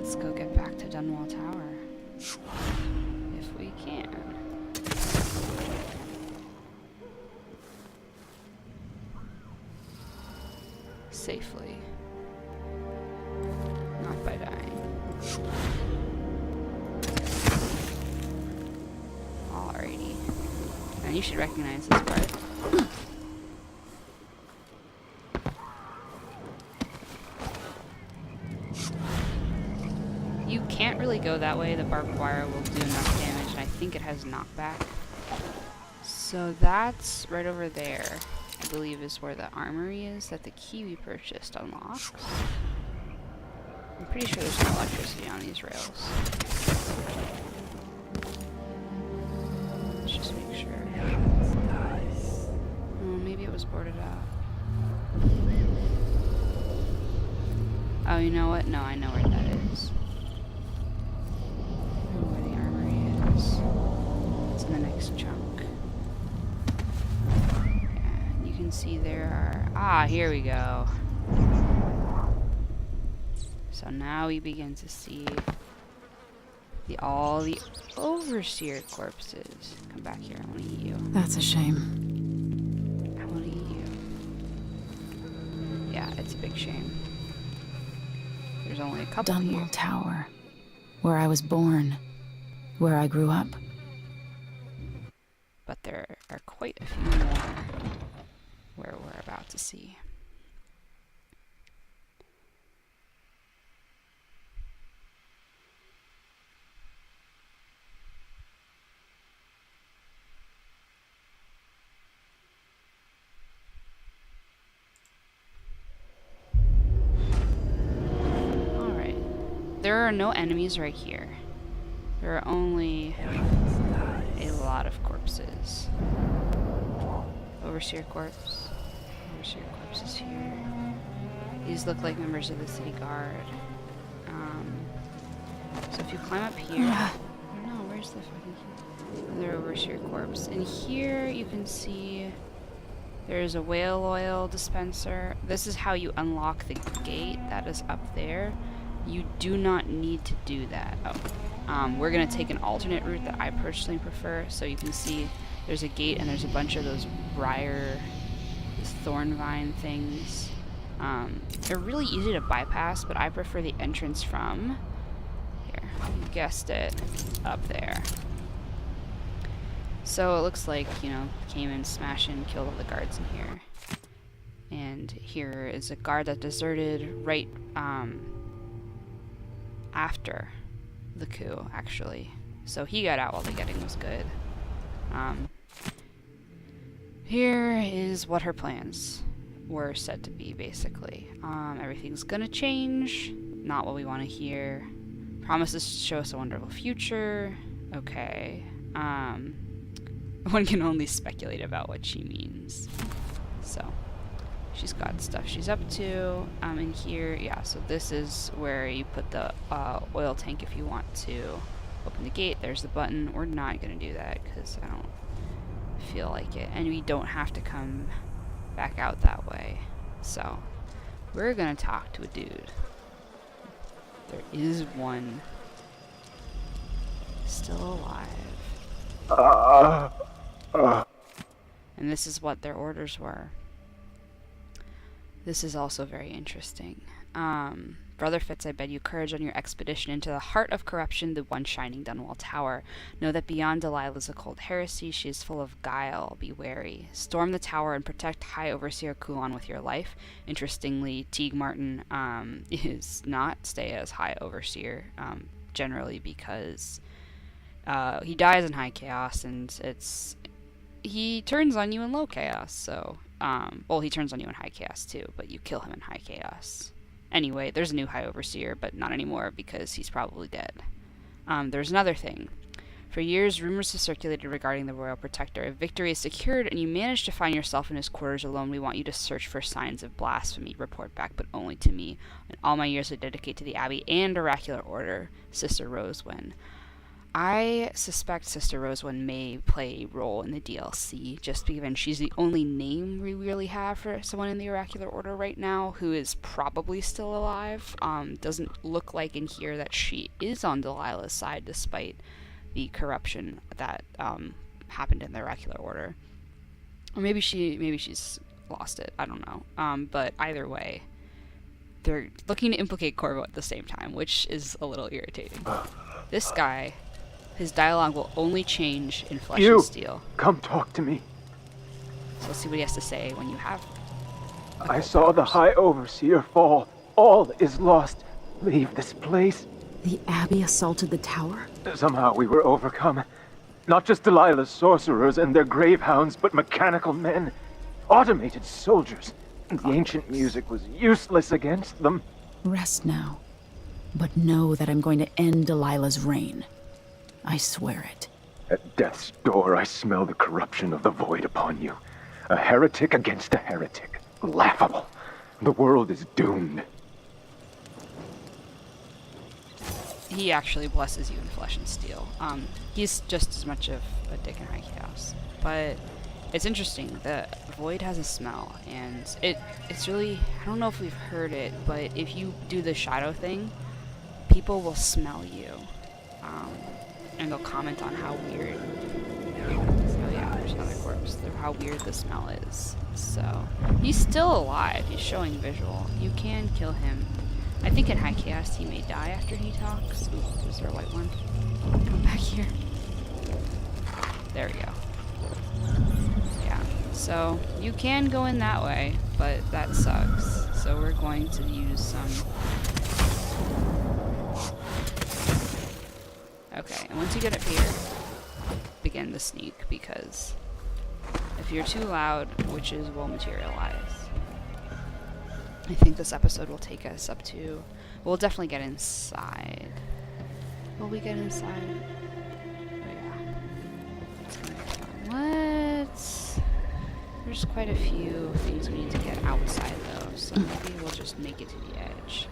let's go get back to Dunwall Tower. If we can. Safely. Not by dying. Alrighty. And you should recognize this part. You can't really go that way. The barbed wire will do enough damage, and I think it has knockback. So that's right over there, I believe, is where the armory is that the key we purchased unlocks. I'm pretty sure there's no electricity on these rails. Let's just make sure. Oh, maybe it was boarded up. Oh, you know what? No, I know where that is. I know where the armory is. It's in the next chunk. Yeah, you can see there are... Ah, here we go. So now we begin to see all the overseer corpses. Come back here, I want to eat you. That's a shame. I want to eat you. Yeah, it's a big shame. There's only a couple here. Dunwall Tower, where I was born, where I grew up. But there are quite a few more where we're about to see. There are no enemies right here. There are only a lot of corpses. Overseer corpse. Overseer corpse is here. These look like members of the city guard. So if you climb up here... No, where's the fucking... Another overseer corpse. And here you can see there's a whale oil dispenser. This is how you unlock the gate that is up there. You do not need to do that. We're going to take an alternate route that I personally prefer. So you can see there's a gate and there's a bunch of those thorn vine things. They're really easy to bypass, but I prefer the entrance from, here, you guessed it, up there. So it looks like, you know, came in, smashed in, killed all the guards in here. And here is a guard that deserted right, after the coup, actually. So he got out while the getting was good. Here is what her plans were said to be, basically. Everything's gonna change. Not what we want to hear. Promises to show us a wonderful future. Okay. One can only speculate about what she means. So... she's got stuff she's up to. In here, yeah, so this is where you put the oil tank if you want to open the gate. There's the button. We're not going to do that because I don't feel like it. And we don't have to come back out that way. So, we're going to talk to a dude. There is one still alive. And this is what their orders were. This is also very interesting. Brother Fitz, I bid you courage on your expedition into the heart of corruption, the one shining Dunwall Tower. Know that beyond Delilah is a cold heresy. She is full of guile. Be wary. Storm the tower and protect High Overseer Kulon with your life. Interestingly, Teague Martin is not stay as High Overseer, generally because he dies in High Chaos, and he turns on you in Low Chaos, so... well, he turns on you in High Chaos too, but you kill him in High Chaos. Anyway, there's a new High Overseer, but not anymore because he's probably dead. There's another thing. For years, rumors have circulated regarding the Royal Protector. If victory is secured and you manage to find yourself in his quarters alone, we want you to search for signs of blasphemy. Report back, but only to me. And all my years I dedicate to the Abbey and Oracular Order, Sister Rosewyn. I suspect Sister Rosewind may play a role in the DLC, just given she's the only name we really have for someone in the Oracular Order right now who is probably still alive. Doesn't look like in here that she is on Delilah's side, despite the corruption that happened in the Oracular Order. Or maybe she's lost it. I don't know. But either way, they're looking to implicate Corvo at the same time, which is a little irritating. This guy, his dialogue will only change in Flesh and Steel. Come talk to me. So let's see what he has to say when you have. I saw the High Overseer fall. All is lost. Leave this place. The Abbey assaulted the tower? Somehow we were overcome. Not just Delilah's sorcerers and their gravehounds, but mechanical men. Automated soldiers. The ancient music was useless against them. Rest now. But know that I'm going to end Delilah's reign. I swear it. At death's door, I smell the corruption of the void upon you. A heretic against a heretic. Laughable. The world is doomed. He actually blesses you in Flesh and Steel. He's just as much of a dick in High Chaos. But it's interesting. The void has a smell, and it's really, I don't know if we've heard it, but if you do the shadow thing, people will smell you. And they'll comment on how weird. Oh yeah, there's another corpse. How weird the smell is. So he's still alive. He's showing visual. You can kill him. I think in High Chaos he may die after he talks. Ooh, is there a white one? Come back here. There we go. Yeah. So you can go in that way, but that sucks. So we're going to use some. Okay, and once you get up here, begin the sneak, because if you're too loud, witches will materialize. I think this episode will take us up to... We'll definitely get inside. Will we get inside? Oh yeah. It's gonna be fun. What? There's quite a few things we need to get outside though, so maybe we'll just make it to the edge.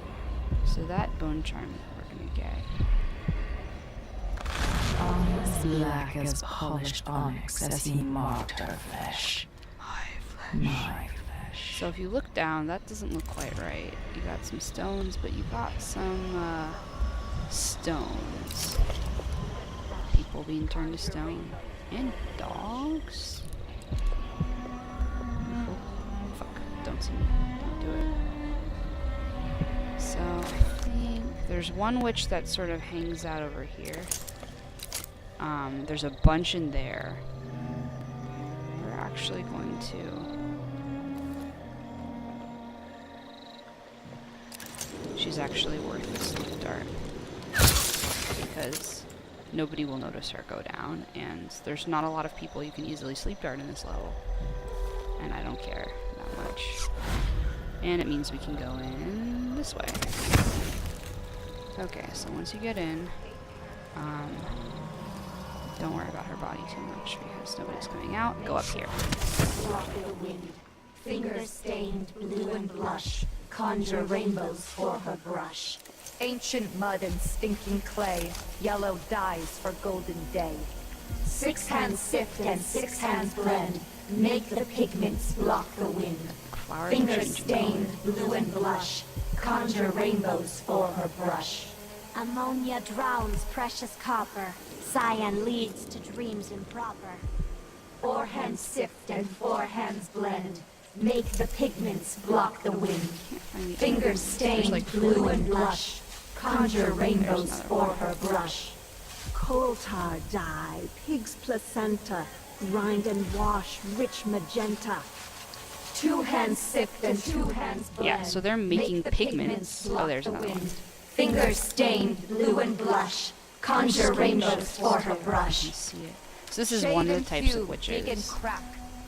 So that bone charm we're gonna get. As black as polished onyx as he marked her flesh. My flesh. So if you look down, that doesn't look quite right. You got some stones, but you got some stones. People being turned to stone. And dogs? Oh, fuck. Don't see me. Don't do it. So I think there's one witch that sort of hangs out over here. There's a bunch in there. We're actually going to... She's actually worth the sleep dart. Because nobody will notice her go down, and there's not a lot of people you can easily sleep dart in this level. And I don't care that much. And it means we can go in this way. Okay, so once you get in, don't worry about her body too much because nobody's coming out. Go up here. Walk in the wind, fingers stained blue and blush, conjure rainbows for her brush. Ancient mud and stinking clay, yellow dyes for golden day. 6 hands sift and 6 hands blend, make the pigments block the wind. Fingers stained blue and blush, conjure rainbows for her brush. Ammonia drowns precious copper, cyan leads to dreams improper. 4 hands sift and 4 hands blend, make the pigments block the wind. Fingers stained blue and blush, conjure rainbows for her brush. Coal tar dye, pig's placenta, grind and wash rich magenta. 2 hands sift and 2 hands blend. Yeah, so they're making make the pigments. block Oh, there's the another wind. one. Fingers stained blue and blush, conjure rainbows for her brush. See it. So this is one of the types of Dig and witches. crack,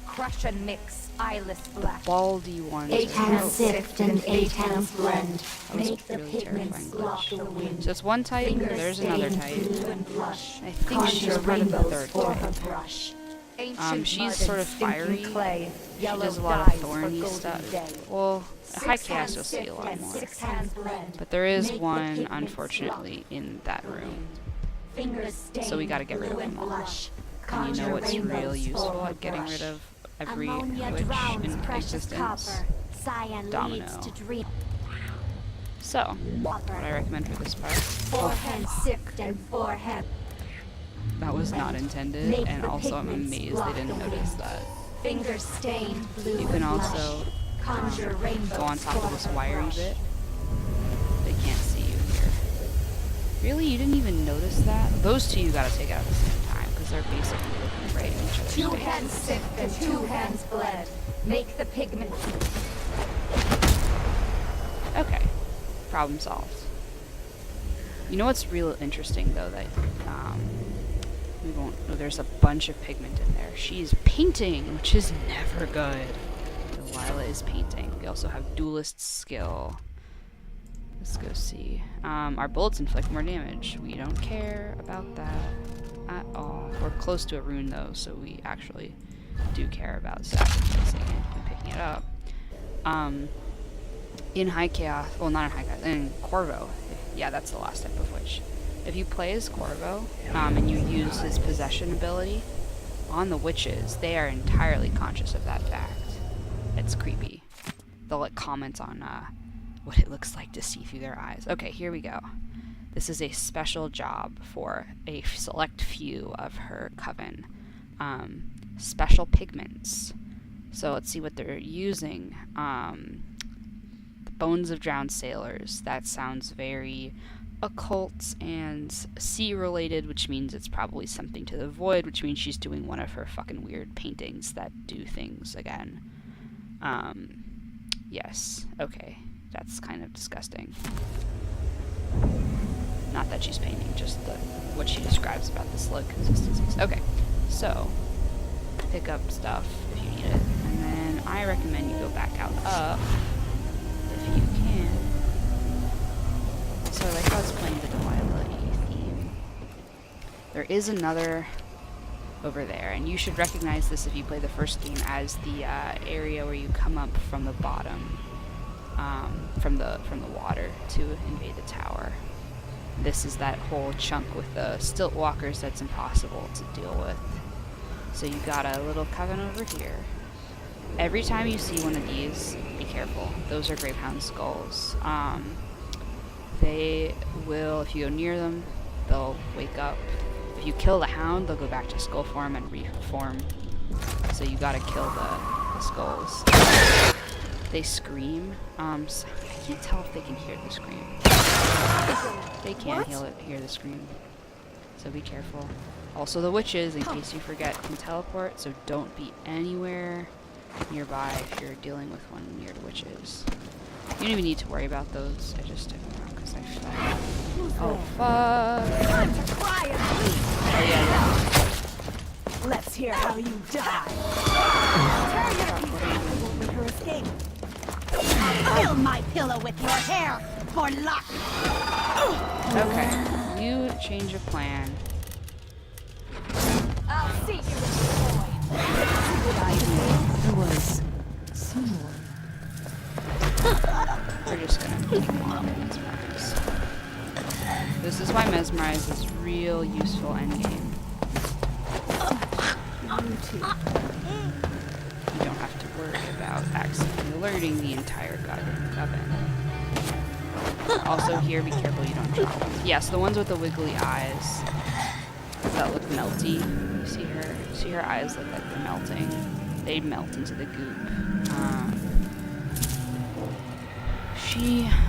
crush and mix, eyeless black. Baldy ones. 8 are hands sift and 8 hands blend, That was make the really pigments terrifying block glitch. the wind. So it's one type, Fingers there's another stained type. blue and blush, I think she's conjure part of the rainbows third for type. her brush. Ancient She's mud sort and of stinking fiery. clay, She yellow does a lot of dyes for thorny golden stuff. day. Well, High 6 Chaos hands you'll see a sift lot and more. 6 hands blend, But there is make the one, pigments unfortunately, in that room. Fingers stained So we gotta get rid of blue them and all. blush. And you know Conjure what's rainbows real useful for at getting brush. rid of every Ammonia witch drowns in precious existence? copper. Cyan Domino. leads to dream. So, what I recommend for this part. Four hands sift and four hands. That was not intended, Make and the also I'm pigments amazed block they didn't the notice wind. that. Fingers stained blue You can and also blush. Conjure rainbows go on top of this for wiry brush. bit. They can't see you here. Really? You didn't even notice that? Those two you gotta take out at the same time, because they're basically looking right in each other's Two face. hands sift and two hands blend. Make the pigment. Okay. Problem solved. You know what's real interesting, though, that, we won't, oh, there's a bunch of pigment in there. She's painting, which is never good. Delilah is painting. We also have duelist skill. Let's go see. Our bullets inflict more damage. We don't care about that at all. We're close to a rune, though, so we actually do care about sacrificing it and picking it up. In High Chaos, well, not in High Chaos, in Corvo, yeah, that's the last type of witch. If you play as Corvo, and you use his possession ability on the witches, they are entirely conscious of that fact. It's creepy. They'll like comment on what it looks like to see through their eyes. Okay, here we go. This is a special job for a select few of her coven. Special pigments. So let's see what they're using. The bones of drowned sailors. That sounds very occult and sea related, which means it's probably something to the void, which means she's doing one of her fucking weird paintings that do things again. Yes. Okay. That's kind of disgusting. Not that she's painting, just what she describes about the slug consistencies. Okay. So, pick up stuff if you need it. And then I recommend you go back out up if you can. So I like how it's playing the Delilah theme. There is another over there, and you should recognize this if you play the first game as the area where you come up from the bottom, from the water to invade the tower. This is that whole chunk with the stilt walkers that's impossible to deal with. So you got a little coven over here. Every time you see one of these, be careful. Those are Gravehound skulls. They will, if you go near them, they'll wake up. If you kill the hound, they'll go back to skull form and reform. So you gotta kill the skulls. They scream. So I can't tell if they can hear the scream. They can hear the scream. So be careful. Also the witches, in case you forget, can teleport, so don't be anywhere nearby if you're dealing with one near the witches. You don't even need to worry about those. I just took them out because I fell. Oh, fuck. Time to cry and bleed. Oh, yeah. Let's hear how you die. Turn your people with her escape. Fill my pillow with your hair for luck. Okay. You change of plan. I'll see you in the void. There was someone. We're just gonna keep on mesmerize. This is why mesmerize is real useful endgame. You don't have to worry about accidentally alerting the entire goddamn coven. Also here, be careful you don't drop them. Yeah, so the ones with the wiggly eyes that look melty. See her eyes look like they're melting. They melt into the goop.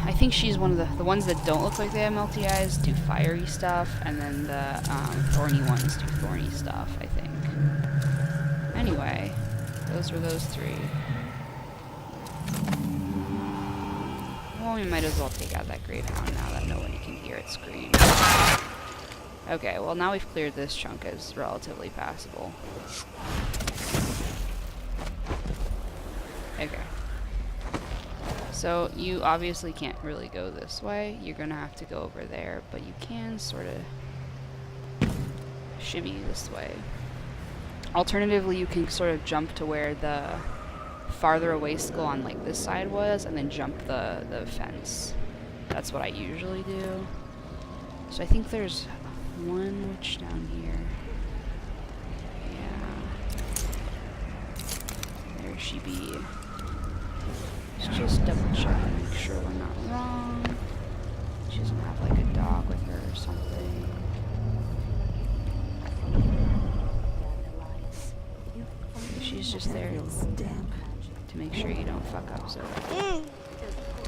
I think she's one of the ones that don't look like they have melty eyes do fiery stuff, and then the thorny ones do thorny stuff, I think. Anyway, those were those three. Well, we might as well take out that Gravehound now that nobody can hear it scream. Okay, well now we've cleared this chunk as relatively passable. Okay. So you obviously can't really go this way. You're gonna have to go over there, but you can sort of shimmy this way. Alternatively, you can sort of jump to where the farther away skull on like this side was, and then jump the fence. That's what I usually do. So I think there's one witch down here. Yeah. There she be. Let's just double check and make sure we're not wrong. She doesn't have like a dog with her or something. She's just there to make sure you don't fuck up, so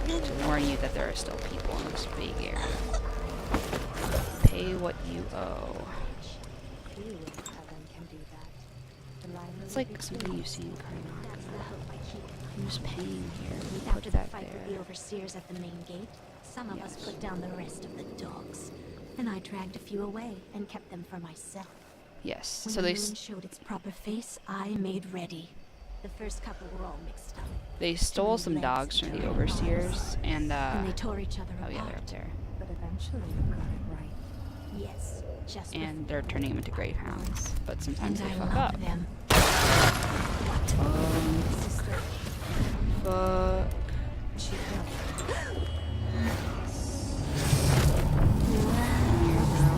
to warn you that there are still people in this big area. Pay what you owe. It's like something you see in Karnak. Who's paying here? We put After the that fight with there. the overseers at the main gate, some of us Yes. put down the rest of the dogs. And I dragged a few away and kept them for myself. Yes, When so the they moon showed its proper face, I made ready. The first couple were all mixed up. they stole some dogs from the overseers, and And they tore each other oh apart. yeah, they're up there. But eventually you got it right. Yes, just And they're turning them into gravehounds, but and sometimes they I fuck love up. them. Sister, Fuck. she built.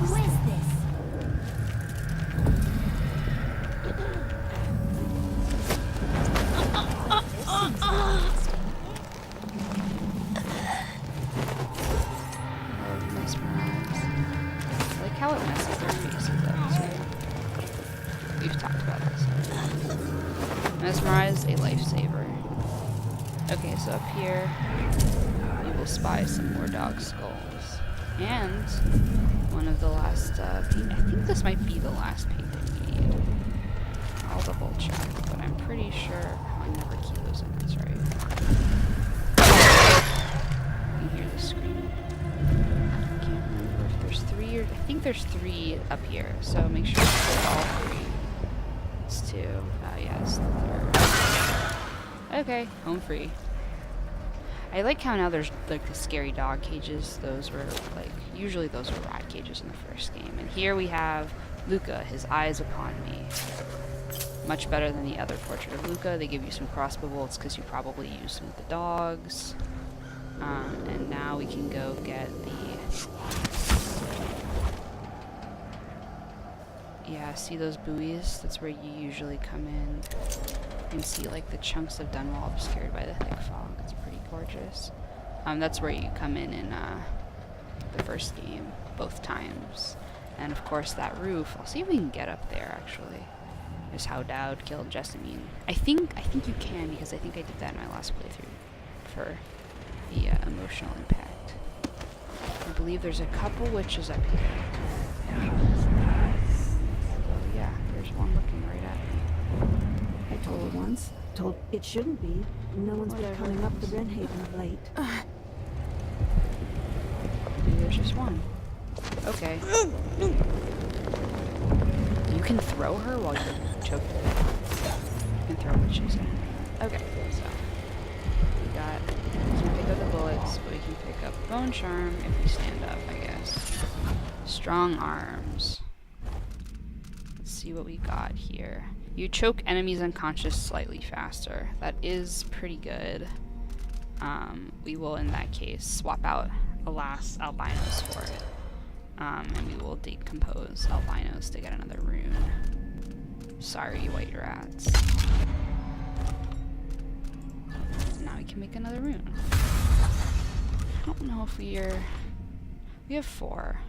Who is this? Oh, mesmerized. I like how it messes their faces up too. We've talked about this. Mesmerized, a lifesaver. Okay, so up here, we will spy some more dog skulls. And one of the last, I think this might be the last painting we need. I'll double check, but I'm pretty sure I never key those in, that's right. You can hear the scream. I can't remember if there's 3 or, I think there's 3 up here, so make sure you put all 3. It's 2. Oh yeah, it's the 3rd. Okay, home free. I like how now there's like the scary dog cages. Those were like, usually those were rat cages in the first game. And here we have Luca, his eyes upon me. Much better than the other portrait of Luca. They give you some crossbow bolts because you probably used them with the dogs. And now we can go get the... Yeah, see those buoys? That's where you usually come in. You can see like the chunks of Dunwall obscured by the thick fog. It's pretty gorgeous. That's where you come in the first game, both times. And of course that roof. I'll see if we can get up there actually. Is how Dowd killed Jessamine. I think you can, because I think I did that in my last playthrough for the emotional impact. I believe there's a couple witches up here. Oh yeah, there's one looking right at me. I told her once. Told it shouldn't be. No one's been Whatever. coming up the Renhaven of late. Maybe there's just one. Okay. You can throw her while you're choked. You can throw witches in. Okay, so we can't pick up the bullets, but we can pick up bone charm if we stand up, I guess. Strong arms. Let's see what we got here. You choke enemies unconscious slightly faster. That is pretty good. We will, in that case, swap out Alas albinos for it. And we will decompose albinos to get another rune. Sorry, white rats. Now we can make another rune. I don't know if we have 4.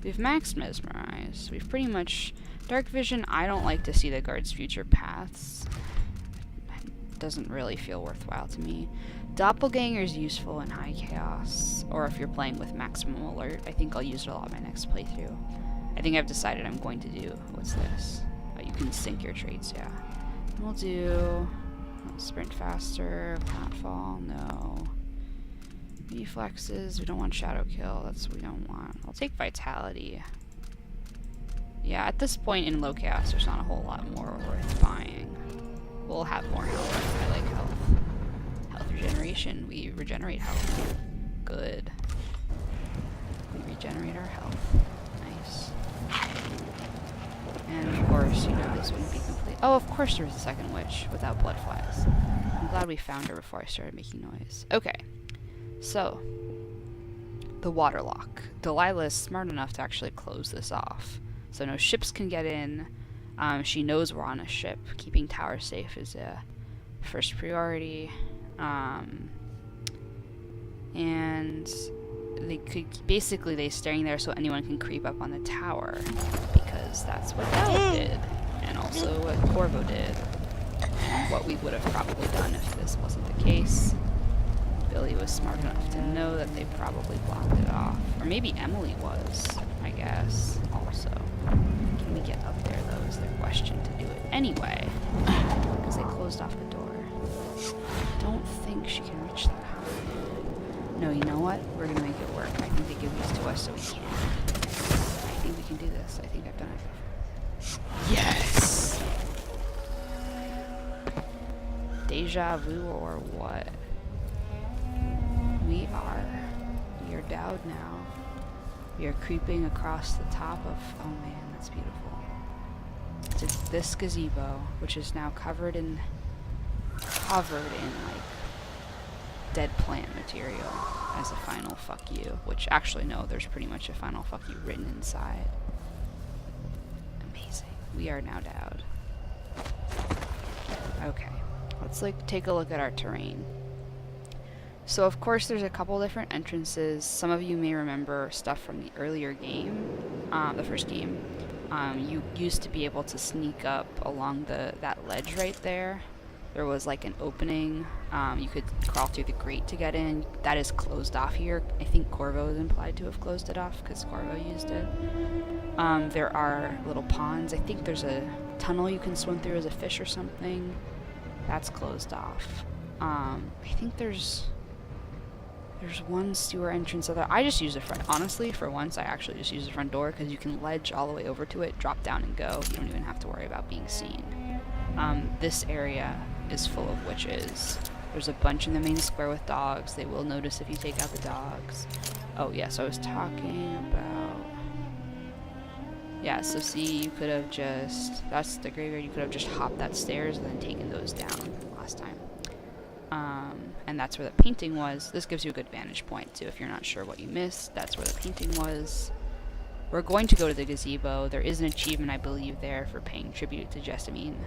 We've maxed mesmerize. We've pretty much dark vision. I don't like to see the guard's future paths. It doesn't really feel worthwhile to me. Doppelganger is useful in high chaos, or if you're playing with maximum alert. I think I'll use it a lot my next playthrough. I think I've decided I'm going to do, what's this? You can sync your traits, yeah. We'll do sprint faster, not fall, no. Reflexes, we don't want shadow kill, that's what we don't want. I'll take vitality. Yeah, at this point in low chaos, there's not a whole lot more worth buying. We'll have more health. I like health. Health regeneration. We regenerate health. Good. We regenerate our health. Nice. And of course, you know, this wouldn't be complete. Oh, of course there's a second witch without blood flies. I'm glad we found her before I started making noise. Okay. So, the waterlock. Delilah is smart enough to actually close this off, so no ships can get in. She knows we're on a ship. Keeping tower safe is a first priority. And they staying there so anyone can creep up on the tower, because that's what Dowd did, and also what Corvo did, and what we would have probably done if this wasn't the case. Billy was smart enough to know that they probably blocked it off, or maybe Emily was, I guess, also. Can we get up there, though, is the question, to do it anyway, because they closed off the door. I don't think she can reach that high. No, you know what? We're gonna make it work. I think they give these to us so we can. I think we can do this. I think I've done it before. Yes! Deja vu or what? We are Dowd now. We are creeping across the top of, oh man, that's beautiful. To this gazebo, which is now covered in like dead plant material as a final fuck you, which actually no, there's pretty much a final fuck you written inside. Amazing. We are now Dowd. Okay, let's take a look at our terrain. So of course there's a couple different entrances. Some of you may remember stuff from the earlier game, the first game. You used to be able to sneak up along that ledge right there. There was like an opening. You could crawl through the grate to get in. That is closed off here. I think Corvo is implied to have closed it off because Corvo used it. There are little ponds. I think there's a tunnel you can swim through as a fish or something. That's closed off. I think there's one sewer entrance other. I just use the front. Honestly, for once, I actually just use the front door because you can ledge all the way over to it, drop down and go. You don't even have to worry about being seen. This area is full of witches. There's a bunch in the main square with dogs. They will notice if you take out the dogs. Oh yeah, so I was talking about... Yeah, so see, you could have just... That's the graveyard. You could have just hopped that stairs and then taken those down last time. And that's where the painting was. This gives you a good vantage point too if you're not sure what you missed. That's where the painting was. We're going to go to the gazebo. There is an achievement, I believe, there for paying tribute to Jessamine.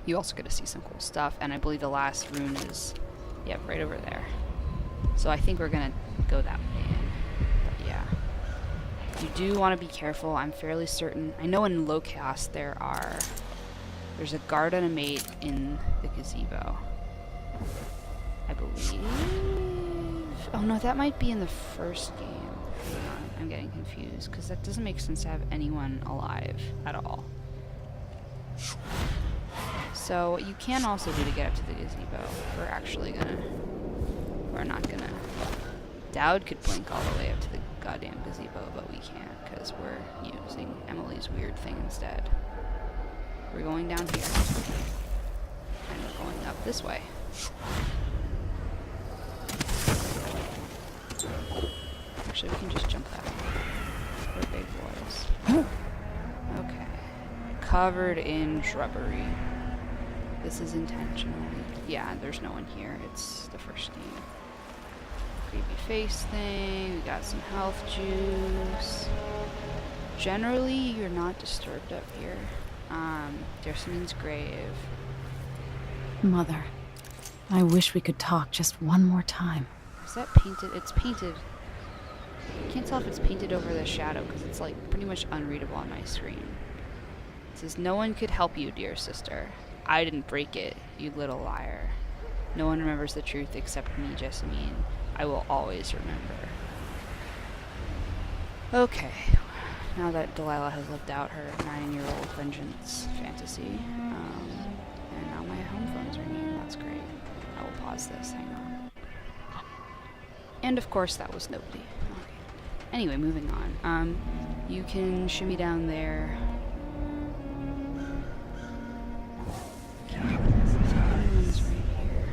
You also get to see some cool stuff, and I believe the last rune is, yep, right over there. So I think we're gonna go that way in. But yeah, you do want to be careful. I'm fairly certain. I know in low chaos there's a guard and a mate in the gazebo, I believe. Oh no, that might be in the first game. Hang on, I'm getting confused because that doesn't make sense to have anyone alive at all. So what you can also do to get up to the gazebo, we're not gonna. Dowd could blink all the way up to the goddamn gazebo, but we can't because we're using Emily's weird thing instead. We're going down here, and we're going up this way. Actually, we can just jump that way. We're big boys. Okay. Covered in shrubbery. This is intentional. Yeah, there's no one here. It's the first game. Creepy face thing. We got some health juice. Generally, you're not disturbed up here. Jersamine's grave. Mother, I wish we could talk just one more time. Is that painted? It's painted. I can't tell if it's painted over the shadow because it's like pretty much unreadable on my screen. It says, "No one could help you, dear sister. I didn't break it, you little liar. No one remembers the truth except me, Jessamine. I will always remember." Okay, now that Delilah has lived out her 9-year-old vengeance fantasy, and now my home phone's ringing, that's great. I will pause this, hang on. And of course that was nobody. Okay. Anyway, moving on. You can shimmy down there. Everyone's right here.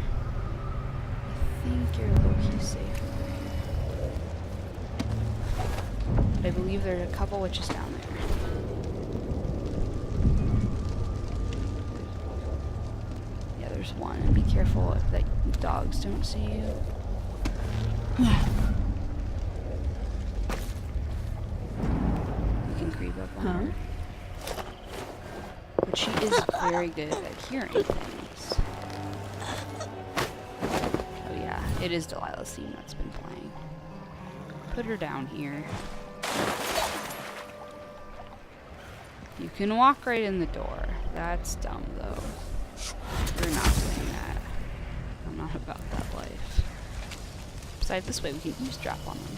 I think you're low-key safe over here. But I believe there's a couple witches down there. Yeah, there's one. And be careful that dogs don't see you. creep up on her. But she is very good at hearing things. Oh yeah, it is Delilah's theme that's been playing. Put her down here. You can walk right in the door. That's dumb though. We're not doing that. I'm not about that life. Besides, this way we can eavesdrop on them.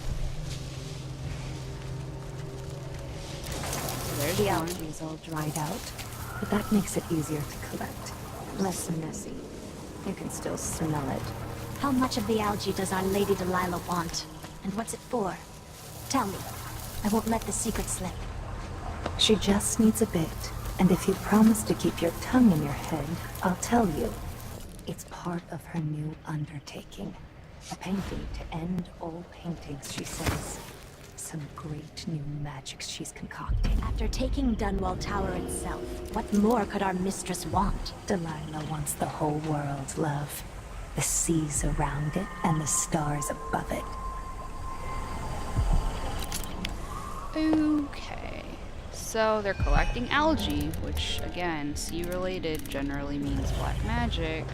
There's The one. algae is all dried out, but that makes it easier to collect. Less messy. You can still smell it. How much of the algae does our Lady Delilah want? And what's it for? Tell me. I won't let the secret slip. She just needs a bit, and if you promise to keep your tongue in your head, I'll tell you. It's part of her new undertaking. A painting to end all paintings, she says. Some great new magics she's concocting. After taking Dunwall Tower itself, what more could our mistress want? Delilah wants the whole world's love. The seas around it and the stars above it. Okay. So they're collecting algae, which again, sea related generally means black magic,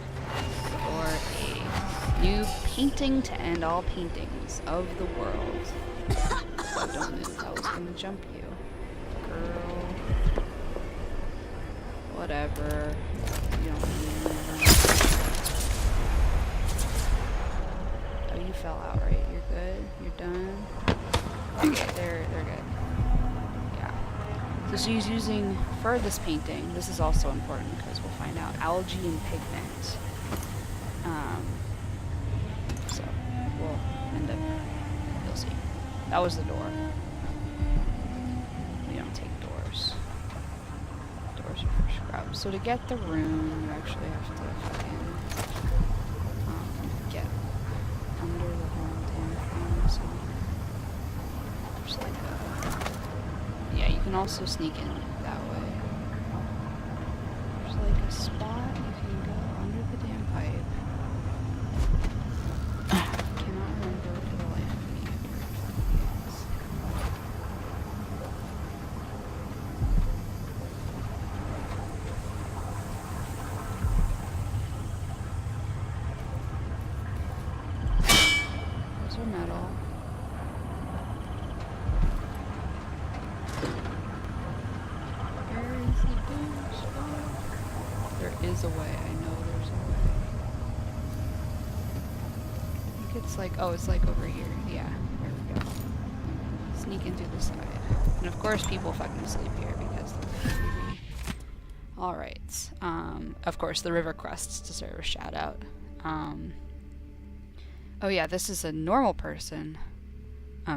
or a new painting to end all paintings of the world. Oh, don't move, I was gonna jump you. Girl. Whatever. You don't need me. Oh, you fell out, right? You're good? You're done? Okay, they're good. Yeah. So she's using, for this painting, this is also important because we'll find out, algae and pigment. So, we'll end up, you'll see. That was the door. We don't take doors. Doors are for scrubs. So to get the room, you actually have to fucking get under the whole damn thing. So there's like a... Yeah, you can also sneak in that way. There's like a spot you can go under the damn pipe. Cannot remember for the life of me where it fucking is. Those are metal. Where is the damn spot? There is a way, I know there's a way. I think it's like, oh, it's like over here. Yeah, there we go. Sneak in through the side. And of course people fucking sleep here because they're creepy. Alright. Of course the river crests to serve a shout out. Oh yeah, this is a normal person.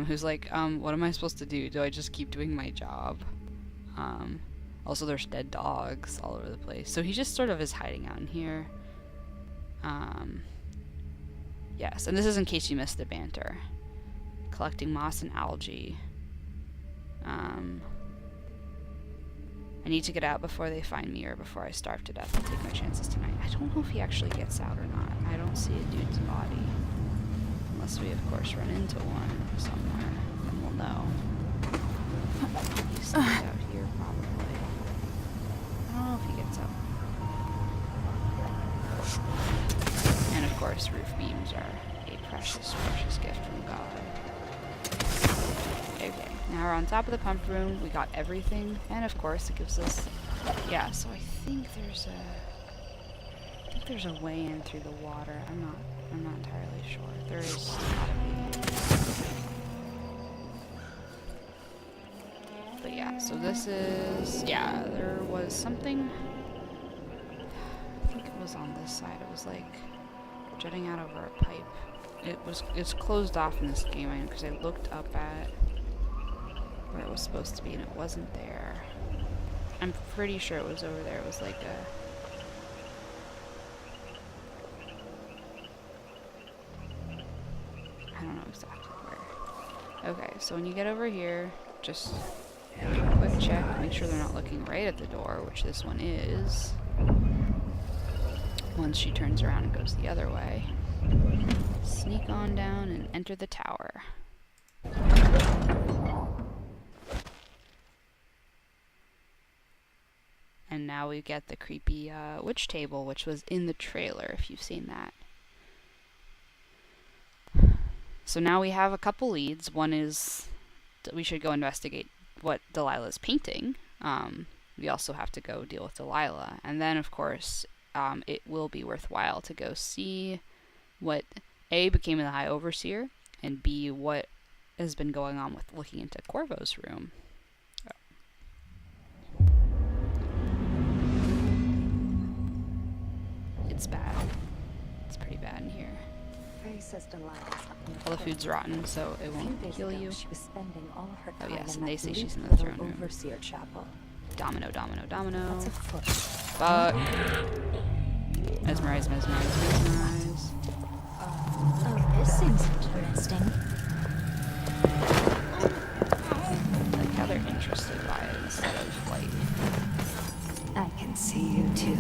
Who's like, what am I supposed to do? Do I just keep doing my job? Also there's dead dogs all over the place. So he just sort of is hiding out in here. Yes, and this is in case you missed the banter. Collecting moss and algae. I need to get out before they find me or before I starve to death and take my chances tonight. I don't know if he actually gets out or not. I don't see a dude's body. Unless we, of course, run into one somewhere. Then we'll know. He's sneaked out here, probably. I don't know if he gets out. And, of course, roof beams are a precious, precious gift from God. Okay, now we're on top of the pump room. We got everything, and of course it gives us, yeah. So I think there's a way in through the water. I'm not entirely sure. There is gotta be. But yeah, so this is, yeah. There was something. I think it was on this side. It was like jutting out over a pipe. It's closed off in this game, I know, because I looked up at where it was supposed to be and it wasn't there. I'm pretty sure it was over there. It was like a... I don't know exactly where. Okay, so when you get over here, just do a quick check, make sure they're not looking right at the door, which this one is. Once she turns around and goes the other way. Sneak on down and enter the tower. and now we get the creepy witch table, which was in the trailer, if you've seen that. So now we have a couple leads. One is that we should go investigate what Delilah's painting. We also have to go deal with Delilah. And then, of course, it will be worthwhile to go see what A, became of the High Overseer, and B, what has been going on with looking into Corvo's room. It's bad. It's pretty bad in here. Faye says Delilah's up in All the food's rotten, so it won't heal you. She was spending all of her Oh time yes, in and they that say she's in the little throne room. Overseer chapel. Domino, domino, domino. That's a foot. Fuck. Mesmerize, mesmerize, mesmerize. Oh, this seems interesting. Like how they're interested by it instead of like. I can see you too.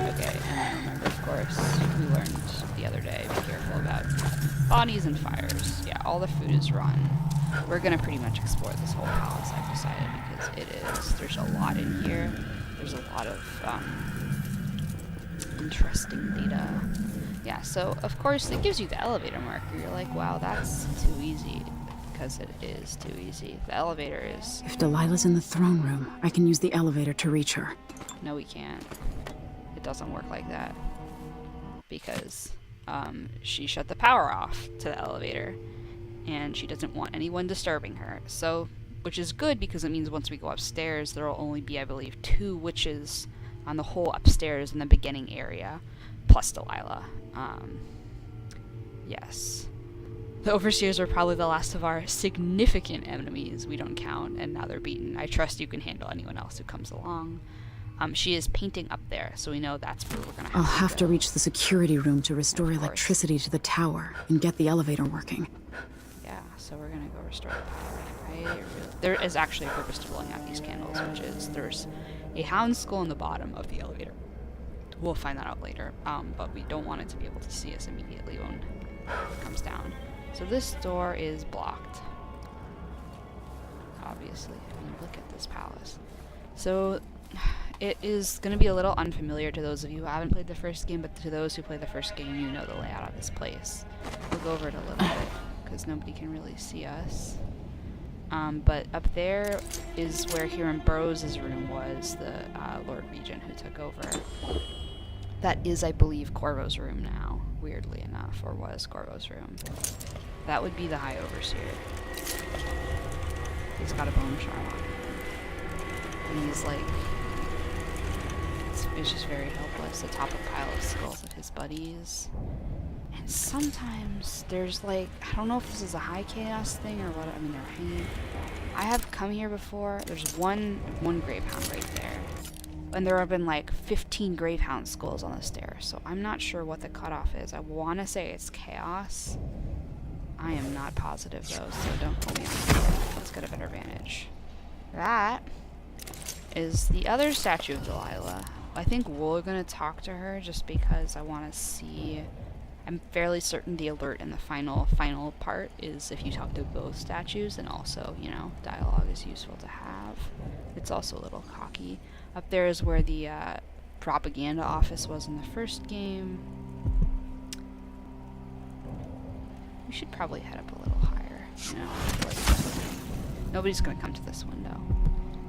Okay, and then remember, of course, we learned the other day, be careful about bodies and fires. Yeah, all the food is rotten. We're gonna pretty much explore this whole palace, I've decided, because there's a lot in here. There's a lot of interesting data. Yeah, so of course it gives you the elevator marker. You're like, wow, that's too easy. Because it is too easy. The elevator is... If Delilah's in the throne room, I can use the elevator to reach her. No, we can't. It doesn't work like that. Because she shut the power off to the elevator. And she doesn't want anyone disturbing her. So, which is good because it means once we go upstairs, there will only be, I believe, 2 witches on the whole upstairs in the beginning area. Plus Delilah. Yes. The Overseers are probably the last of our significant enemies we don't count, and now they're beaten. I trust you can handle anyone else who comes along. She is painting up there, so we know that's where we're gonna I'll have have to to go. reach the security room to restore Of course. electricity to the tower and get the elevator working. Yeah, so we're gonna go restore the power, right? There is actually a purpose to blowing out these candles, which is there's a hound skull in the bottom of the elevator. We'll find that out later, but we don't want it to be able to see us immediately when it comes down. So this door is blocked. Obviously, I mean, look at this palace. So it is going to be a little unfamiliar to those of you who haven't played the first game, but to those who play the first game, you know the layout of this place. We'll go over it a little bit, because nobody can really see us. But up there is where Hiram Burroughs' room was, the Lord Regent who took over. That is, I believe, Corvo's room now, weirdly enough, or was Corvo's room. That would be the High Overseer. He's got a bone shard on him. And he's like... It's just very helpless atop a pile of skulls of his buddies. And sometimes there's like... I don't know if this is a high chaos thing or what. I mean, they're hanging... I have come here before. There's one Gravehound right there. And there have been like 15 Gravehound skulls on the stairs. So I'm not sure what the cutoff is. I want to say it's chaos. I am not positive though, so don't quote me on that. Let's get a better vantage. That is the other statue of Delilah. I think we're gonna talk to her just because I want to see. I'm fairly certain the alert in the final part is if you talk to both statues, and also, you know, dialogue is useful to have. It's also a little cocky. Up there is where the propaganda office was in the first game. We should probably head up a little higher, you know. Like, nobody's gonna come to this window,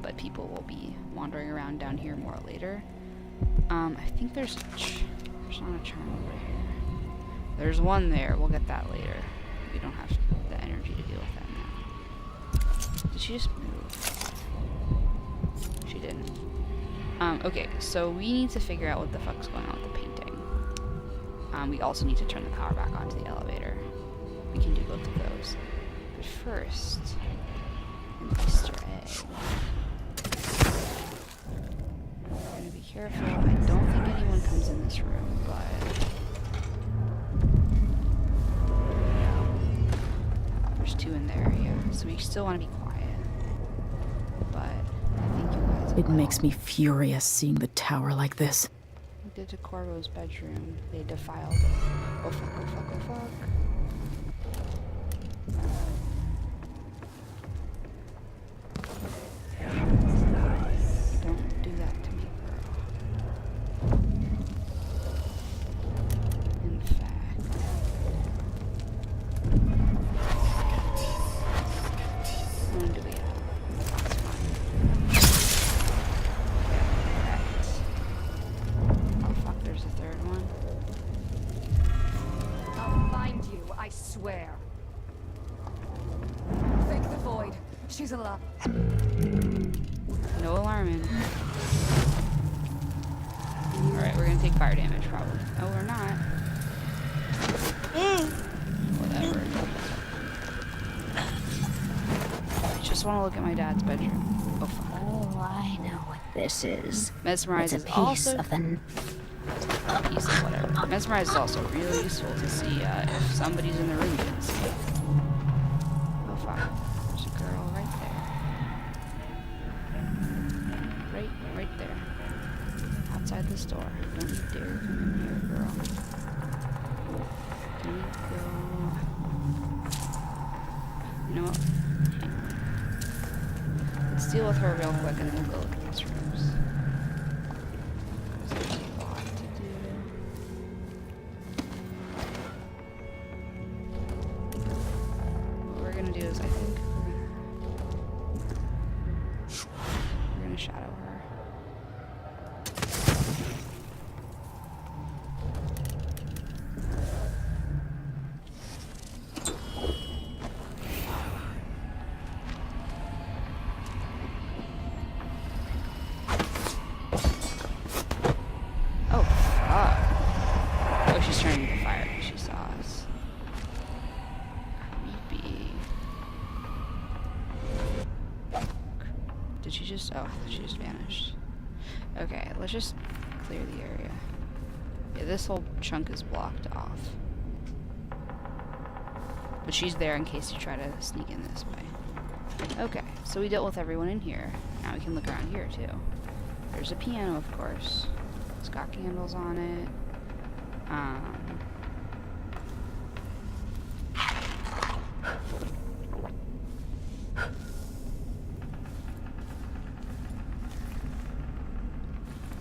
but people will be wandering around down here more later. I think there's not a charm over here. There's one there. We'll get that later. We don't have the energy to deal with that now. Did she just move? She didn't. Okay, so we need to figure out what the fuck's going on with the painting. We also need to turn the power back onto the elevator. We can do both of those. But first, an Easter egg. We're gonna be careful. I don't think anyone comes in this room, but... There's 2 in there, yeah. So we still want to be quiet. But I think you guys... It makes me furious seeing the tower like this. We did to Corvo's bedroom. They defiled it. Oh fuck, oh fuck, oh fuck. swear. Fake the void. She's alive. No alarming. Alright, we're gonna take fire damage probably. Oh, we're not. Whatever. I just want to look at my dad's bedroom. Oh, fuck. Oh, I know what this is. Mesmerize It's a is piece also of the... a piece of whatever. Mesmerize is also really useful to see if somebody's in the room you didn't see. Oh fuck. There's a girl right there. Right there. Outside this door. Don't you dare come in here, girl. Can we go? You know what? Let's deal with her real quick and then we'll go look at these rooms. There's a lot to do. What we're gonna do is I think we're gonna shadow her. Oh, fuck. Oh, she's turning to fire because she saw us. Creepy. Did she just... Oh, she just vanished. Okay, let's just clear the area. Yeah, this whole chunk is blocked off. But she's there in case you try to sneak in this way. Okay, so we dealt with everyone in here. Now we can look around here, too. There's a piano, of course. It's got candles on it.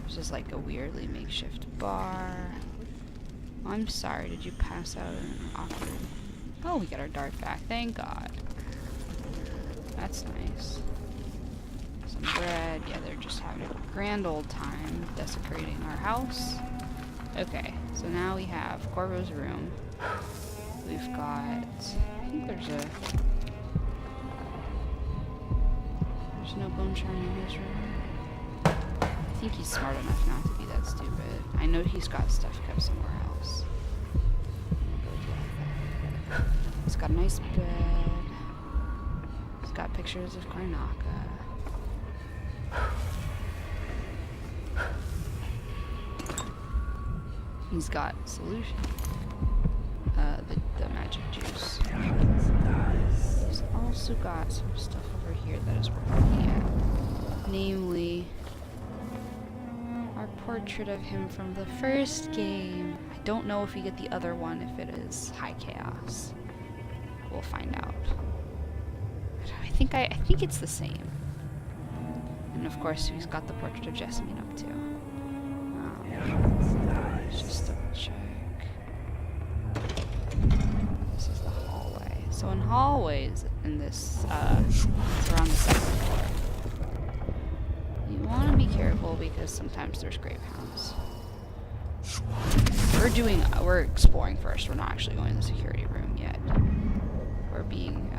There's just like a weirdly makeshift bar. Oh, I'm sorry, did you pass out in an awkward... Oh, we got our dart back, thank God. That's nice. Some bread. Yeah, they're just having a grand old time desecrating our house. Okay, so now we have Corvo's room. We've got... I think there's no bone charm in his room. I think he's smart enough not to be that stupid. I know he's got stuff kept somewhere else. He's got a nice bed. He's got pictures of Karnaka. He's got solution. The magic juice. He's also got some stuff over here that is worth looking at. Namely, our portrait of him from the first game. I don't know if we get the other one if it is high chaos. We'll find out. I think it's the same. And of course, he's got the portrait of Jessamine up too. Let's just double check. This is the hallway. So in hallways in this, it's around the second floor. You want to be careful because sometimes there's grave hounds. We're exploring first. We're not actually going to the security room yet. We're being,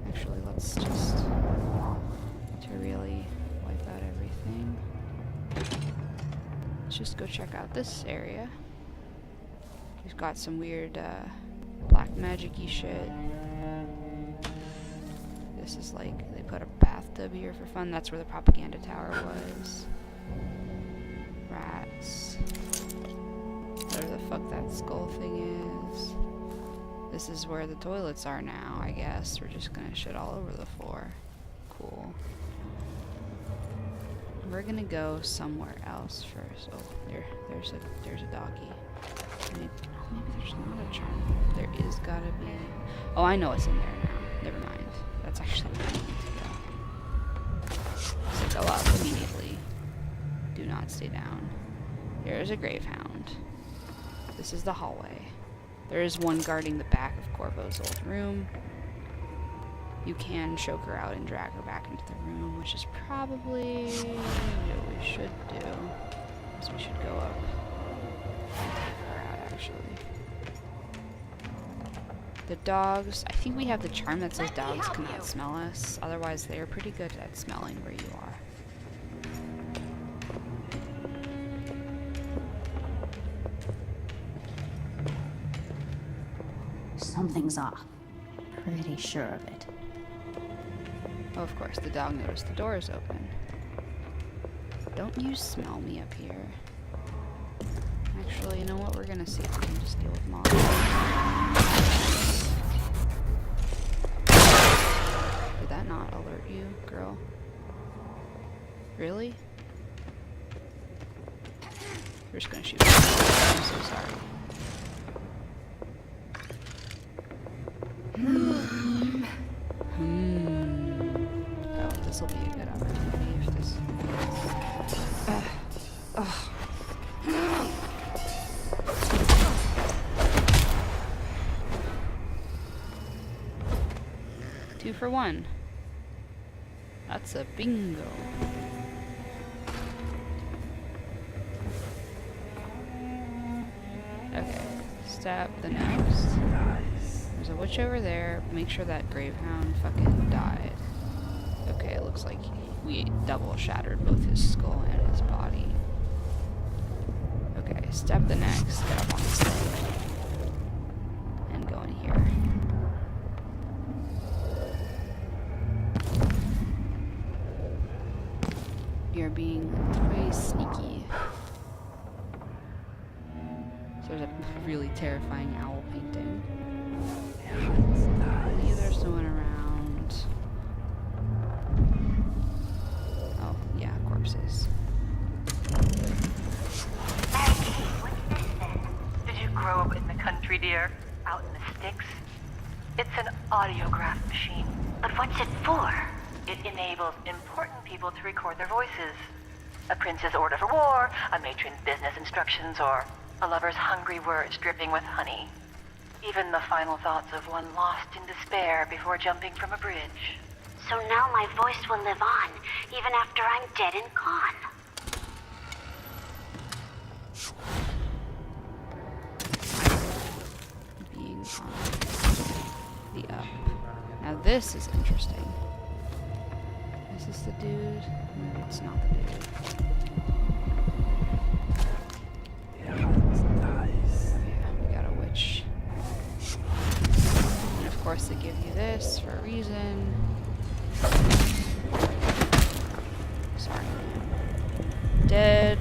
actually let's just, to really wipe out everything. Let's just go check out this area. We've got some weird, black magic-y shit. This is like, they put a bathtub here for fun. That's where the propaganda tower was. Rats. Whatever the fuck that skull thing is. This is where the toilets are now, I guess. We're just gonna shit all over the floor. Cool. We're gonna go somewhere else first. Oh, there's a doggy. Maybe there's not a charm. There is gotta be. Oh, I know what's in there now. Never mind. That's actually where I need to go. So go up immediately. Do not stay down. There's a grave hound. This is the hallway. There is one guarding the back of Corvo's old room. You can choke her out and drag her back into the room, which is probably what we should do. So we should go up and take her out, actually. The dogs, I think we have the charm that says dogs cannot smell us. Otherwise, they're pretty good at smelling where you are. Something's off. Pretty sure of it. Oh, of course, the dog noticed the door is open. Don't you smell me up here? Actually, you know what? We're gonna see if we can just deal with mobs. Did that not alert you, girl? Really? We're just gonna shoot. I'm so sorry. Oh, this will be a good opportunity if this. Two for one. That's a bingo. Okay, stab the next. There's a witch over there. Make sure that gravehound fucking died. Okay, it looks like we double shattered both his skull and his body. Okay, stab the next. Get up on the stake. And go in here. You're being very sneaky. So there's a really terrifying owl painting. There's no one around. Oh, yeah, corpses. Did you grow up in the country, dear? Out in the sticks? It's an audiograph machine. But what's it for? It enables important people to record their voices. A prince's order for war, a matron's business instructions, or a lover's hungry words dripping with honey. Even the final thoughts of one lost in despair before jumping from a bridge. So now my voice will live on, even after I'm dead and gone. Being on the up. Now this is interesting. Is this the dude? No, it's not the dude. Yeah, we got a witch. And of course they give you this for a reason. Sorry, man. Dead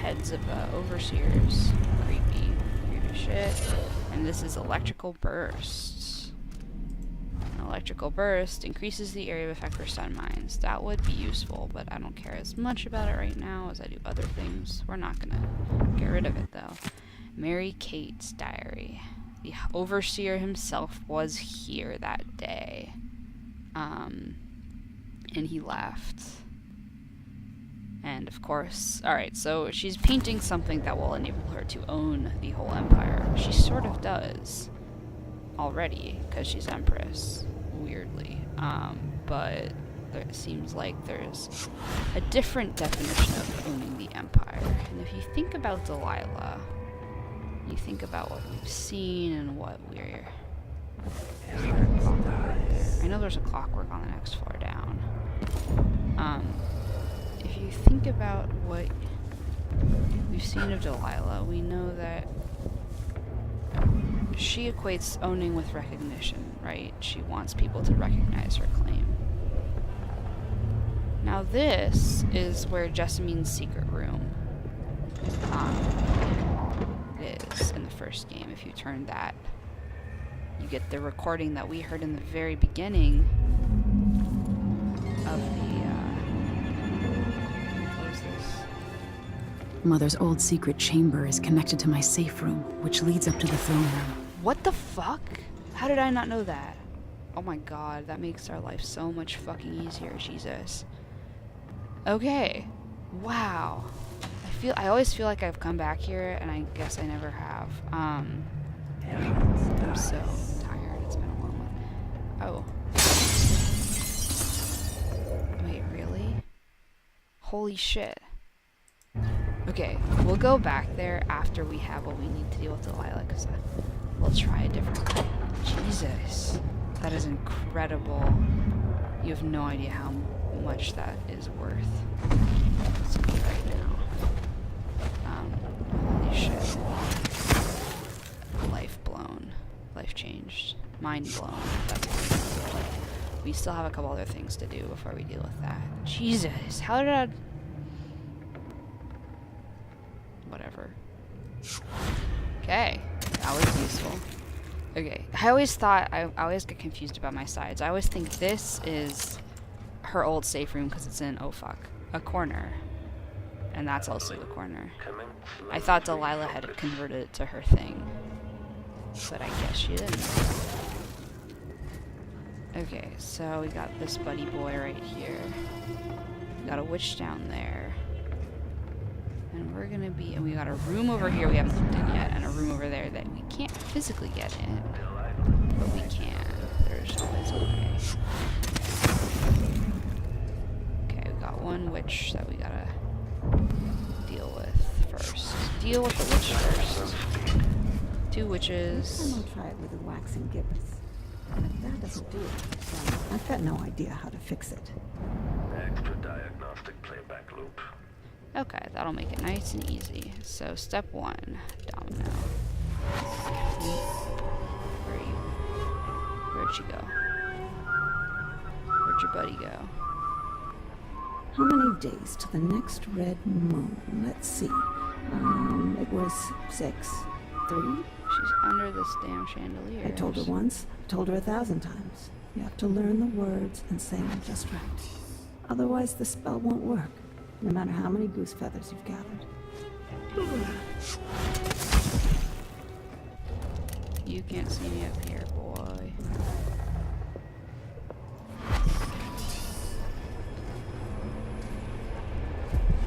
heads of overseers. Creepy shit. And this is electrical bursts. An electrical burst increases the area of effect for stun mines. That would be useful, but I don't care as much about it right now as I do other things. We're not gonna get rid of it though. Mary Kate's diary. The overseer himself was here that day. And he left. And of course, alright, so she's painting something that will enable her to own the whole empire. She sort of does already, because she's Empress, weirdly. But it seems like there's a different definition of owning the empire. And if you think about Delilah, you think about what we've seen and what we're... I know there's a clockwork on the next floor down. If you think about what we've seen of Delilah, we know that she equates owning with recognition, right? She wants people to recognize her claim. Now this is where Jessamine's secret room is in the first game. If you turn that, you get the recording that we heard in the very beginning of the, what is this? Mother's old secret chamber is connected to my safe room, which leads up to the throne room. What the fuck? How did I not know that? Oh my god, that makes our life so much fucking easier, Jesus. Okay. Wow. I always feel like I've come back here, and I guess I never have. I'm so tired. It's been a long one. Oh. Wait, really? Holy shit. Okay, we'll go back there after we have what we need to deal with Delilah, because We'll try a different way. Jesus. That is incredible. You have no idea how much that is worth to me right now. Holy shit. Life blown. Life changed. Mind blown. That's what like. We still have a couple other things to do before we deal with that. Jesus, how did I... Whatever. Okay, that was useful. Okay, I always thought, I always get confused about my sides. I always think this is her old safe room because it's in, oh fuck, a corner. And that's also the corner. I thought Delilah had converted it to her thing. But I guess she didn't. Okay, so we got this buddy boy right here. We got a witch down there. And we're gonna be, and we got a room over here we haven't looked in yet, and a room over there that we can't physically get in. But we can. There's always a way. Okay, we got one witch that we gotta deal with first. Deal with the witch first. 2 witches. I'll try it with a waxing gibbous. If that doesn't do it, then I've got no idea how to fix it. Extra diagnostic playback loop. Okay, that'll make it nice and easy. So step 1, domino. Where are you? Where'd you go? Where'd your buddy go? How many days to the next red moon? Let's see. It was 6, 3. She's under this damn chandelier. I told her once. I told her 1,000 times. You have to learn the words and say them just right. Otherwise, the spell won't work, no matter how many goose feathers you've gathered. You can't see me up here, boy.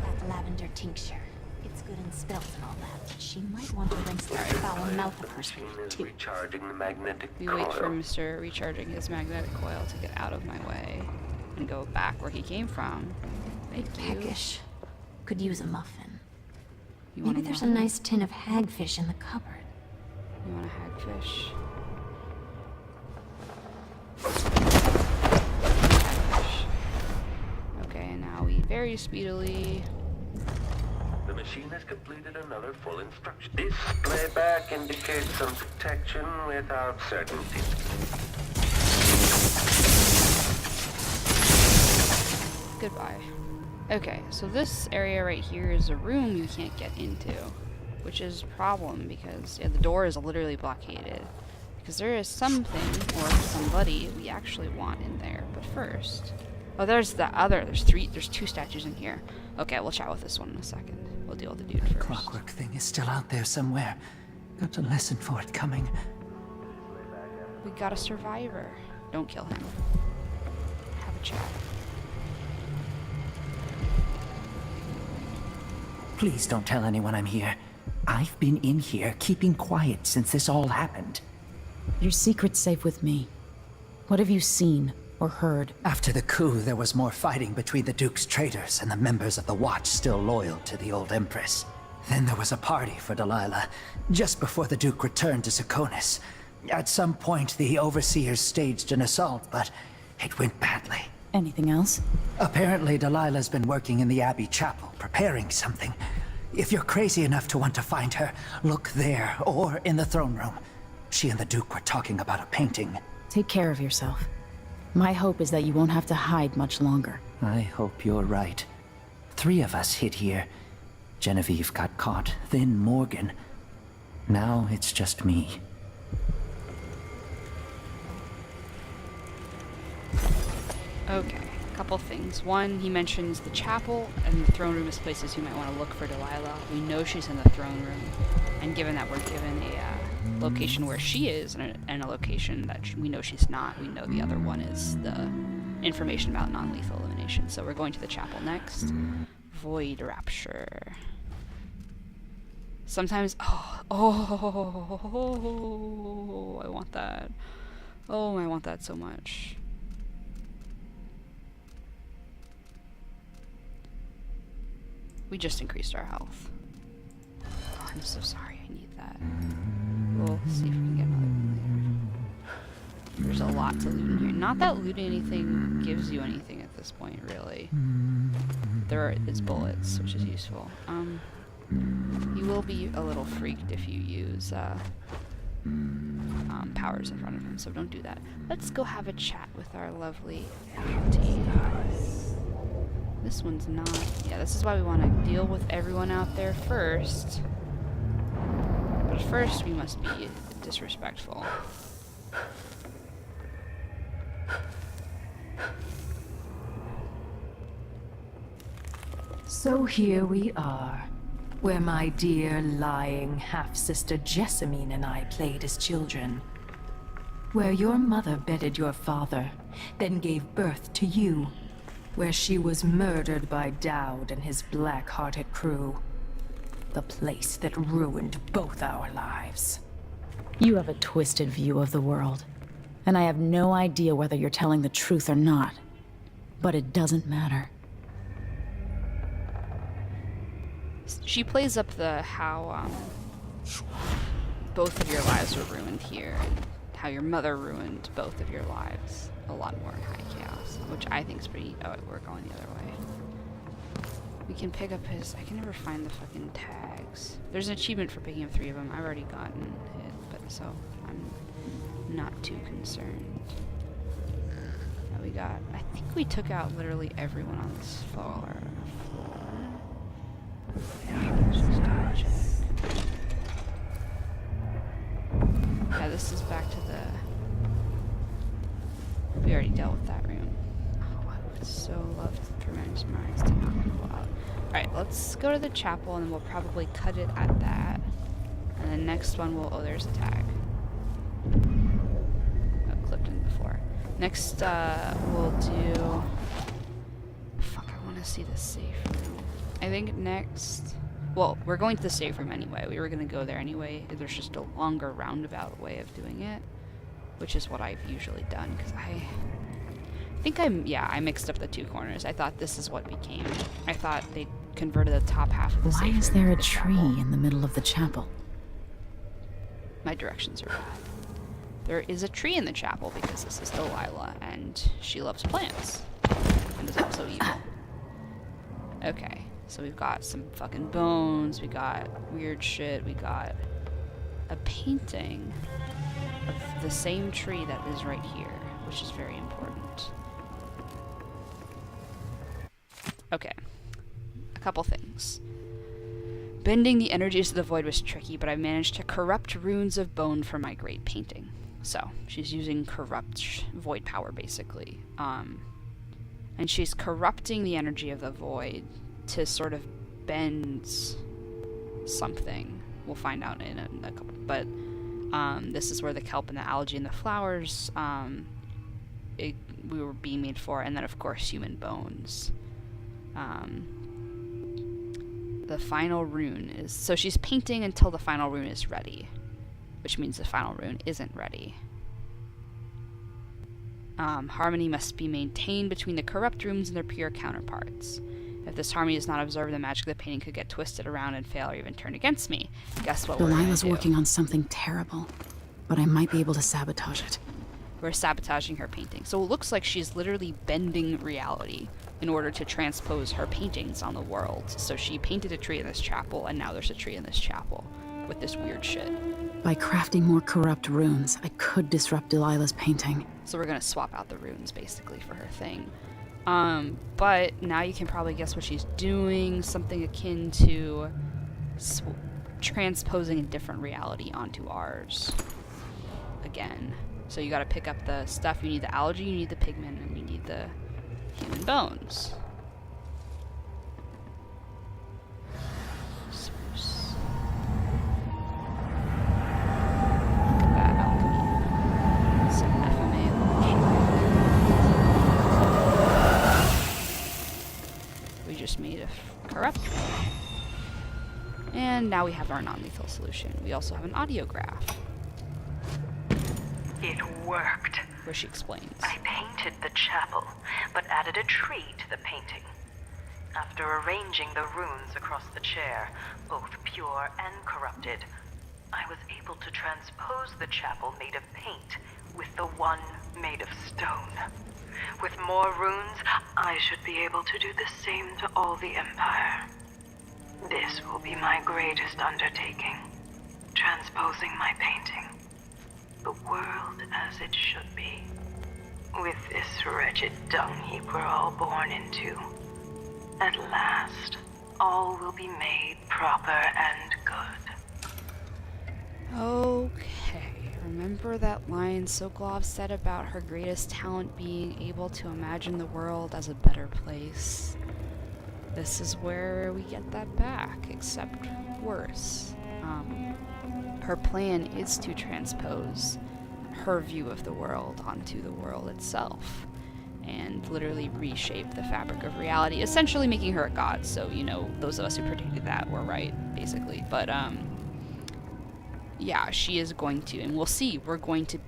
That lavender tincture. It's good in spells and all that, but she might want to rinse that foul mouth of hers too. Recharging the magnetic We wait for Mr. recharging his magnetic coil to get out of my way and go back where he came from. Thank you. Peckish. Could use a muffin. You want Maybe there's a muffin? nice tin of hagfish in the cupboard. You want a hagfish? Hagfish. Okay, now we very speedily... The machine has completed another full instruction. This playback indicates some detection without certainty. Goodbye. Okay, so this area right here is a room you can't get into, which is a problem because the door is literally blockaded. Because there is something, or somebody, we actually want in there. But first... Oh, there's the other. There's 2 statues in here. Okay, we'll chat with this one in a second. We'll deal with the dude first. Clockwork thing is still out there somewhere. Got to listen for it coming. We got a survivor. Don't kill him. Have a chat. Please don't tell anyone I'm here. I've been in here keeping quiet since this all happened. Your secret's safe with me. What have you seen or heard? After the coup, there was more fighting between the Duke's traitors and the members of the Watch still loyal to the old Empress. Then there was a party for Delilah, just before the Duke returned to Seconis. At some point, the Overseers staged an assault, but it went badly. Anything else? Apparently, Delilah's been working in the Abbey Chapel, preparing something. If you're crazy enough to want to find her, look there, or in the throne room. She and the Duke were talking about a painting. Take care of yourself. My hope is that you won't have to hide much longer. I hope you're right. 3 of us hid here. Genevieve got caught, then Morgan. Now it's just me. Okay, couple things. One, he mentions the chapel and the throne room as places you might want to look for Delilah. We know she's in the throne room, and given that we're given a location where she is and a location that we know she's not, we know the other one is the information about non-lethal elimination. So we're going to the chapel next. Void Rapture. Sometimes, I want that. Oh, I want that so much. We just increased our health. Oh, I'm so sorry, I need that. We'll see if we can get another one later. There's a lot to loot in here. Not that looting anything gives you anything at this point, really. There is bullets, which is useful. You will be a little freaked if you use powers in front of him, so don't do that. Let's go have a chat with our lovely team. This one's not... Yeah, this is why we want to deal with everyone out there first. But first, we must be disrespectful. So here we are, where my dear lying half-sister Jessamine and I played as children. Where your mother bedded your father, then gave birth to you. Where she was murdered by Dowd and his black-hearted crew. The place that ruined both our lives. You have a twisted view of the world, and I have no idea whether you're telling the truth or not. But it doesn't matter. She plays up the how both of your lives were ruined here, and how your mother ruined both of your lives a lot more in High Chaos, which I think is pretty... Oh, we're going the other way. We can pick up his... I can never find the fucking tags. There's an achievement for picking up 3 of them. I've already gotten it, but so I'm not too concerned. Now we got... I think we took out literally everyone on this floor. Let's just double check. Yeah, this is back to the... We already dealt with that room. Oh, I would so love for Mars to knock people out. Alright, let's go to the chapel and then we'll probably cut it at that. And the next one will... Oh, there's a tag. Oh, clipped in before. Next, we'll do... Fuck, I want to see the safe room. I think next... Well, we're going to the safe room anyway. We were going to go there anyway. There's just a longer roundabout way of doing it, which is what I've usually done, because I think I mixed up the 2 corners. I thought this is what became... I thought they converted the top half of the safe room. Why is there a tree in the middle of the chapel? My directions are bad. There is a tree in the chapel because this is Delilah, and she loves plants, and is also evil. Okay. So we've got some fucking bones, we got weird shit, we got a painting of the same tree that is right here, which is very important. Okay. A couple things. Bending the energies of the void was tricky, but I managed to corrupt runes of bone for my great painting. So, she's using corrupt void power, basically. And she's corrupting the energy of the void to sort of bend something. We'll find out in a couple. But this is where the kelp and the algae and the flowers we were being made for, and then of course human bones. The final rune is... So she's painting until the final rune is ready, which means the final rune isn't ready. Harmony must be maintained between the corrupt runes and their pure counterparts. If this harmony is not observed, the magic of the painting could get twisted around and fail or even turn against me. Guess what Delilah's working on something terrible, but I might be able to sabotage it. We're sabotaging her painting. So it looks like she's literally bending reality in order to transpose her paintings on the world. So she painted a tree in this chapel, and now there's a tree in this chapel with this weird shit. By crafting more corrupt runes, I could disrupt Delilah's painting. So we're gonna swap out the runes, basically, for her thing. But now you can probably guess what she's doing. Something akin to transposing a different reality onto ours. Again. So you gotta pick up the stuff. You need the algae, you need the pigment, and you need the human bones. Spruce. Look at that alchemy. Some FMA launch. We just made a corrupt one. And now we have our non-lethal solution. We also have an audiograph. It worked. Where she explains. I painted the chapel, but added a tree to the painting. After arranging the runes across the chair, both pure and corrupted, I was able to transpose the chapel made of paint with the one made of stone. With more runes, I should be able to do the same to all the Empire. This will be my greatest undertaking, transposing my painting. The world as it should be. With this wretched dung heap we're all born into. At last, all will be made proper and good. Okay, remember that line Sokolov said about her greatest talent being able to imagine the world as a better place? This is where we get that back, except worse. Her plan is to transpose her view of the world onto the world itself, and literally reshape the fabric of reality, essentially making her a god. So, you know, those of us who predicted that were right, basically. But, yeah, she is going to, and we'll see, we're going to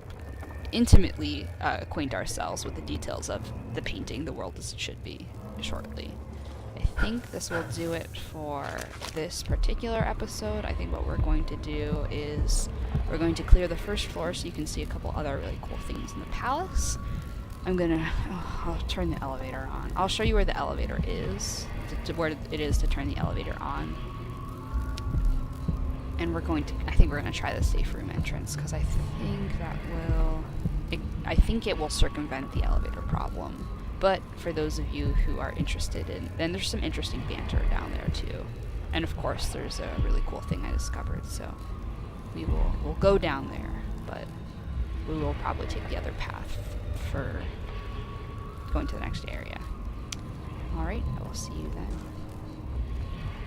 intimately acquaint ourselves with the details of the painting, the world as it should be, shortly. I think this will do it for this particular episode. I think what we're going to do is we're going to clear the first floor so you can see a couple other really cool things in the palace. I'll turn the elevator on. I'll show you where the elevator is, where it is to turn the elevator on. And I think we're going to try the safe room entrance, because I think it will circumvent the elevator problem. But for those of you who are interested in, then there's some interesting banter down there too. And of course there's a really cool thing I discovered, so we'll go down there, but we will probably take the other path for going to the next area. Alright, I will see you then.